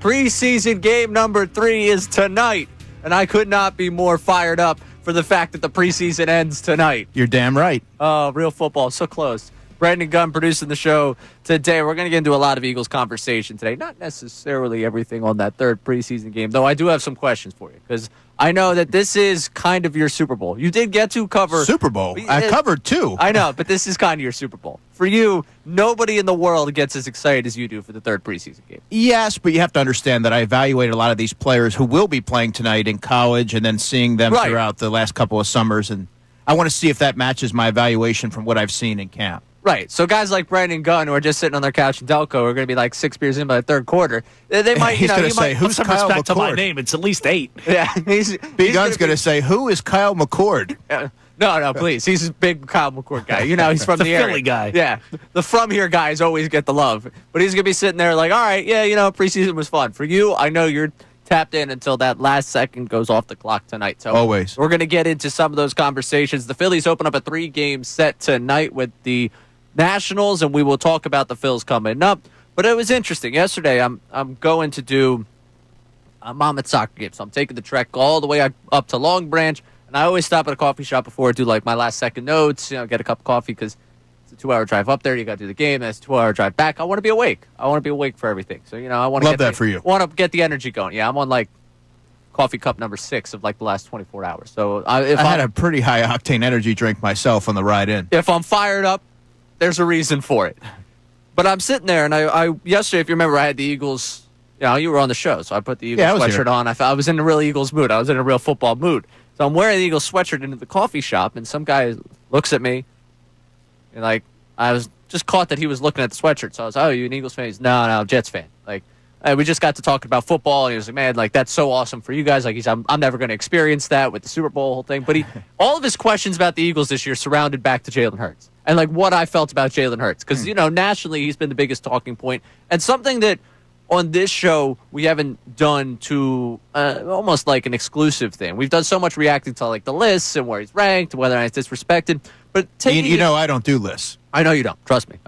Preseason game number 3 is tonight, and I could not be more fired up for the fact that the preseason ends tonight. You're damn right. Oh, real football, so close. Brandon Gunn producing the show today. We're going to get into a lot of Eagles conversation today. Not necessarily everything on that third preseason game, though I do have some questions for you because I know that this is kind of your Super Bowl. You did get to cover Super Bowl. I covered 2. I know, but this is kind of your Super Bowl. For you, nobody in the world gets as excited as you do for the third preseason game. Yes, but you have to understand that I evaluated a lot of these players who will be playing tonight in college and then seeing them throughout the last couple of summers, and I want to see if that matches my evaluation from what I've seen in camp. Right. So guys like Brandon Gunn who are just sitting on their couch in Delco are going to be like 6 beers in by the third quarter. They might, He's going to say, who's some Kyle respect McCord? to my name. It's at least 8. Yeah. B. Gunn's going to say, who is Kyle McCord? No, please. He's a big Kyle McCord guy. You know, he's from the area. Philly guy. Yeah. The from here guys always get the love. But he's going to be sitting there like, all right, yeah, you know, preseason was fun. For you, I know you're tapped in until that last second goes off the clock tonight. So always. We're going to get into some of those conversations. The Phillies open up a 3-game set tonight with the Nationals, and we will talk about the Phils coming up. But it was interesting. Yesterday, I'm going to do a mom at soccer game, so I'm taking the trek all the way up to Long Branch, and I always stop at a coffee shop before I do like my last second notes, you know, get a cup of coffee because it's a 2-hour drive up there. You got to do the game, and it's a 2-hour drive back. I want to be awake. I want to be awake for everything. So, you know, I want to love that for you. Want to get the energy going. Yeah, I'm on like coffee cup number 6 of like the last 24 hours. So I had a pretty high octane energy drink myself on the ride in. If I'm fired up, there's a reason for it. But I'm sitting there, and I yesterday, if you remember, I had the Eagles. You know, you were on the show, so I put the Eagles sweatshirt on. I was in a real Eagles mood. I was in a real football mood. So I'm wearing the Eagles sweatshirt into the coffee shop, and some guy looks at me, and like I was just caught that he was looking at the sweatshirt. So I was, you an Eagles fan? He's, no, Jets fan. Like, we just got to talking about football, and he was like, man, like that's so awesome for you guys. Like, I'm never going to experience that with the Super Bowl whole thing. But all of his questions about the Eagles this year surrounded back to Jalen Hurts. And, like, what I felt about Jalen Hurts. Because, you know, nationally, he's been the biggest talking point. And something that on this show we haven't done to almost like an exclusive thing. We've done so much reacting to, like, the lists and where he's ranked and whether or not it's disrespected. But you know I don't do lists. I know you don't. Trust me.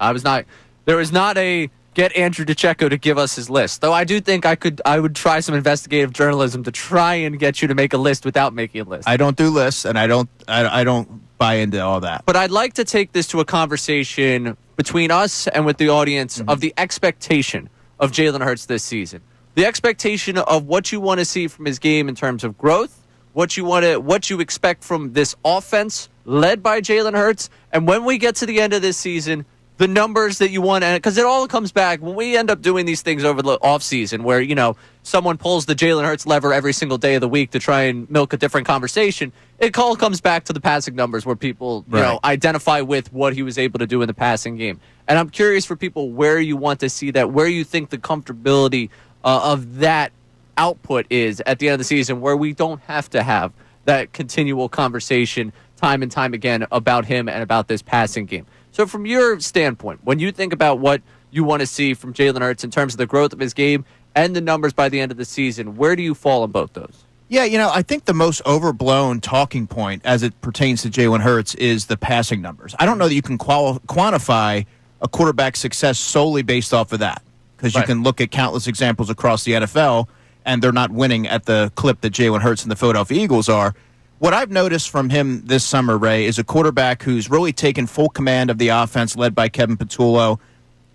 There was not a get Andrew DiCecco to give us his list. Though I do think I would try some investigative journalism to try and get you to make a list without making a list. I don't do lists, and I don't buy into all that. But I'd like to take this to a conversation between us and with the audience of the expectation of Jalen Hurts this season. The expectation of what you want to see from his game in terms of growth, what you expect from this offense led by Jalen Hurts, and when we get to the end of this season, the numbers that you want, because it all comes back when we end up doing these things over the offseason where, you know, someone pulls the Jalen Hurts lever every single day of the week to try and milk a different conversation. It all comes back to the passing numbers where people, you know, identify with what he was able to do in the passing game. And I'm curious for people where you want to see that, where you think the comfortability of that output is at the end of the season, where we don't have to have that continual conversation time and time again about him and about this passing game. So from your standpoint, when you think about what you want to see from Jalen Hurts in terms of the growth of his game and the numbers by the end of the season, where do you fall on both those? Yeah, you know, I think the most overblown talking point as it pertains to Jalen Hurts is the passing numbers. I don't know that you can quantify a quarterback's success solely based off of that, because you can look at countless examples across the NFL, and they're not winning at the clip that Jalen Hurts and the Philadelphia Eagles are. What I've noticed from him this summer, Ray, is a quarterback who's really taken full command of the offense led by Kevin Patullo,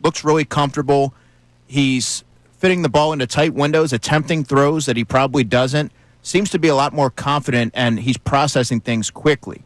looks really comfortable. He's fitting the ball into tight windows, attempting throws that he probably doesn't. Seems to be a lot more confident, and he's processing things quickly.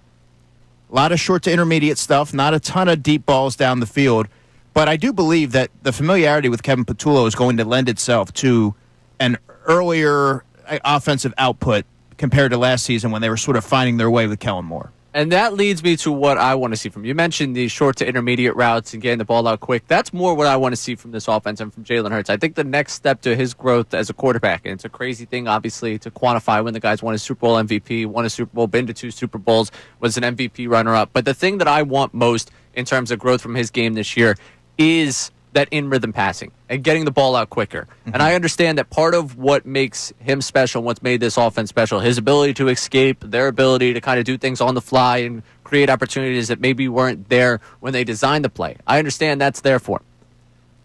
A lot of short to intermediate stuff, not a ton of deep balls down the field. But I do believe that the familiarity with Kevin Patullo is going to lend itself to an earlier offensive output compared to last season when they were sort of finding their way with Kellen Moore. And that leads me to what I want to see from you. You mentioned the short to intermediate routes and getting the ball out quick. That's more what I want to see from this offense and from Jalen Hurts. I think the next step to his growth as a quarterback, and it's a crazy thing, obviously, to quantify when the guy's won a Super Bowl MVP, won a Super Bowl, been to 2 Super Bowls, was an MVP runner-up. But the thing that I want most in terms of growth from his game this year is that in-rhythm passing and getting the ball out quicker. Mm-hmm. And I understand that part of what makes him special, what's made this offense special, his ability to escape, their ability to kind of do things on the fly and create opportunities that maybe weren't there when they designed the play. I understand that's there for him.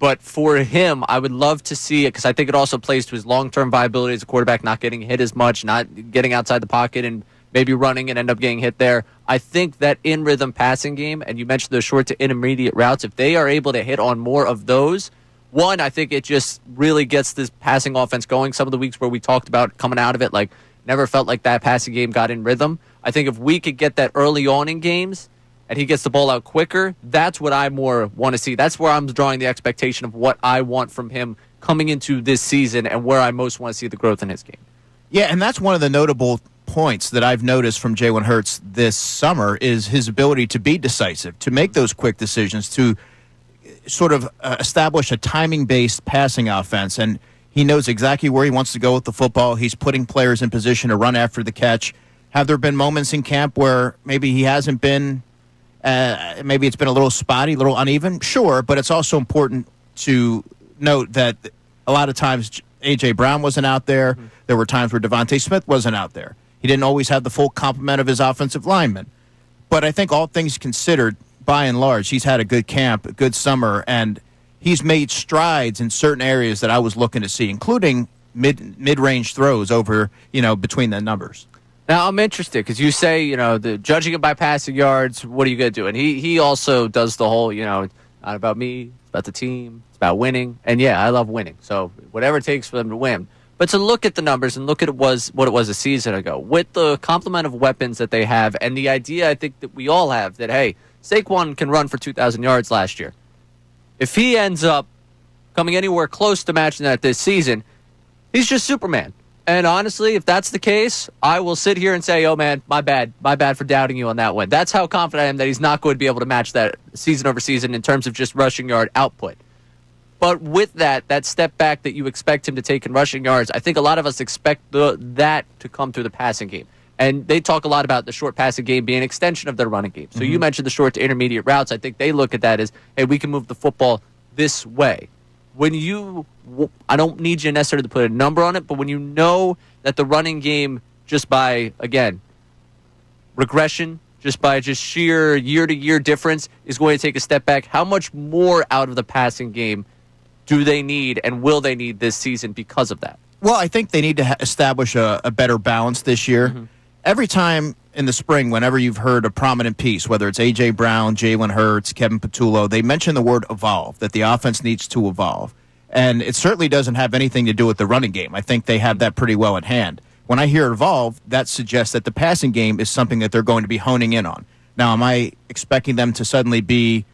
But for him, I would love to see it because I think it also plays to his long-term viability as a quarterback, not getting hit as much, not getting outside the pocket and maybe running and end up getting hit there. I think that in-rhythm passing game, and you mentioned the short to intermediate routes, if they are able to hit on more of those, one, I think it just really gets this passing offense going. Some of the weeks where we talked about coming out of it, like, never felt like that passing game got in rhythm. I think if we could get that early on in games and he gets the ball out quicker, that's what I more want to see. That's where I'm drawing the expectation of what I want from him coming into this season and where I most want to see the growth in his game. Yeah, and that's one of the notable points that I've noticed from Jalen Hurts this summer is his ability to be decisive, to make those quick decisions, to sort of establish a timing-based passing offense. And he knows exactly where he wants to go with the football. He's putting players in position to run after the catch. Have there been moments in camp where maybe he hasn't been, maybe it's been a little spotty, a little uneven? Sure, but it's also important to note that a lot of times A.J. Brown wasn't out there. Mm-hmm. There were times where Devontae Smith wasn't out there. He didn't always have the full complement of his offensive linemen. But I think all things considered, by and large, he's had a good camp, a good summer, and he's made strides in certain areas that I was looking to see, including mid-range throws over, between the numbers. Now, I'm interested because you say, the judging it by passing yards, what are you going to do? And he also does the whole, it's not about me, it's about the team, it's about winning. And, yeah, I love winning. So whatever it takes for them to win. But to look at the numbers and look at what it was a season ago, with the complement of weapons that they have and the idea I think that we all have that, hey, Saquon can run for 2,000 yards last year. If he ends up coming anywhere close to matching that this season, he's just Superman. And honestly, if that's the case, I will sit here and say, oh, man, my bad for doubting you on that one. That's how confident I am that he's not going to be able to match that season over season in terms of just rushing yard output. But with that step back that you expect him to take in rushing yards, I think a lot of us expect that to come through the passing game. And they talk a lot about the short passing game being an extension of their running game. So you mentioned the short to intermediate routes. I think they look at that as, hey, we can move the football this way. I don't need you necessarily to put a number on it, but when you know that the running game, just by, again, regression, just by sheer year-to-year difference, is going to take a step back, how much more out of the passing game do they need and will they need this season because of that? Well, I think they need to establish a better balance this year. Mm-hmm. Every time in the spring, whenever you've heard a prominent piece, whether it's A.J. Brown, Jalen Hurts, Kevin Patullo, they mention the word evolve, that the offense needs to evolve. And it certainly doesn't have anything to do with the running game. I think they have that pretty well at hand. When I hear evolve, that suggests that the passing game is something that they're going to be honing in on. Now, am I expecting them to suddenly be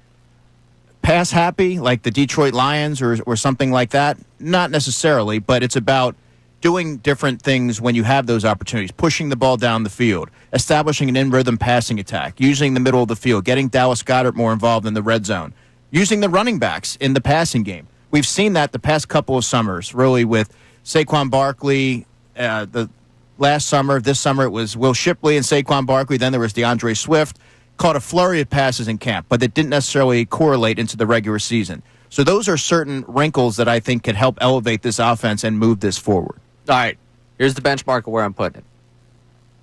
pass happy like the Detroit Lions or something like that? Not necessarily, but it's about doing different things when you have those opportunities, pushing the ball down the field, establishing an in-rhythm passing attack, using the middle of the field, getting Dallas Goedert more involved in the red zone, using the running backs in the passing game. We've seen that the past couple of summers, really, with Saquon Barkley. The last summer, this summer, it was Will Shipley and Saquon Barkley. Then there was DeAndre Swift. Caught a flurry of passes in camp, but it didn't necessarily correlate into the regular season. So those are certain wrinkles that I think could help elevate this offense and move this forward. All right, here's the benchmark of where I'm putting it.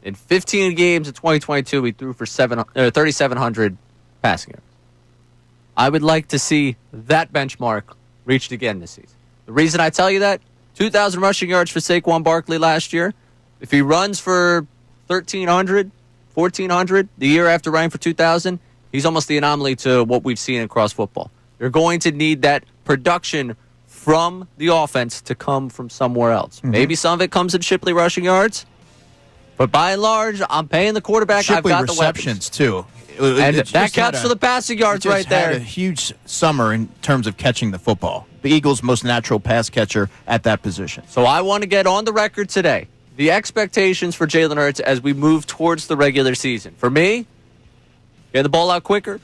In 15 games in 2022, we threw for 3,700 passing yards. I would like to see that benchmark reached again this season. The reason I tell you that, 2,000 rushing yards for Saquon Barkley last year. If he runs for 1,300, 1,400 the year after running for 2,000, he's almost the anomaly to what we've seen across football. You're going to need that production from the offense to come from somewhere else. Mm-hmm. Maybe some of it comes in Shipley rushing yards, but by and large, I'm paying the quarterback. Shipley I've got receptions, the weapons, too. And that counts for the passing yards right there. Had a huge summer in terms of catching the football. The Eagles' most natural pass catcher at that position. So I want to get on the record today. The expectations for Jalen Hurts as we move towards the regular season. For me, get the ball out quicker,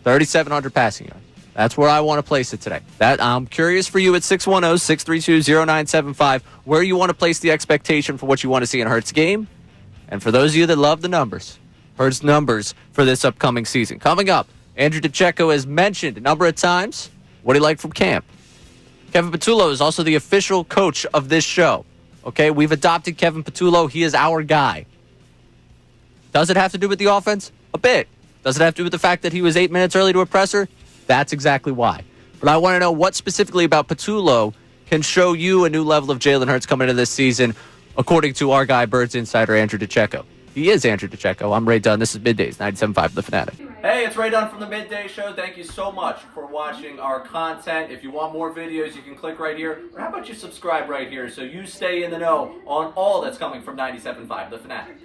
3,700 passing yards. That's where I want to place it today. I'm curious for you at 610-632-0975 where you want to place the expectation for what you want to see in Hurts' game. And for those of you that love the numbers, Hurts' numbers for this upcoming season. Coming up, Andrew DiCecco has mentioned a number of times what he liked from camp. Kevin Patullo is also the official coach of this show. Okay, we've adopted Kevin Patullo. He is our guy. Does it have to do with the offense? A bit. Does it have to do with the fact that he was 8 minutes early to a presser? That's exactly why. For But I want to know what specifically about Patullo can show you a new level of Jalen Hurts coming into this season, according to our guy, Birds Insider, Andrew DiCecco. He is Andrew DiCecco. I'm Ray Dunne. This is Middays, 97.5 The Fanatic. Hey, it's Ray Dunne from the Midday Show. Thank you so much for watching our content. If you want more videos, you can click right here. Or how about you subscribe right here so you stay in the know on all that's coming from 97.5 The Fanatic.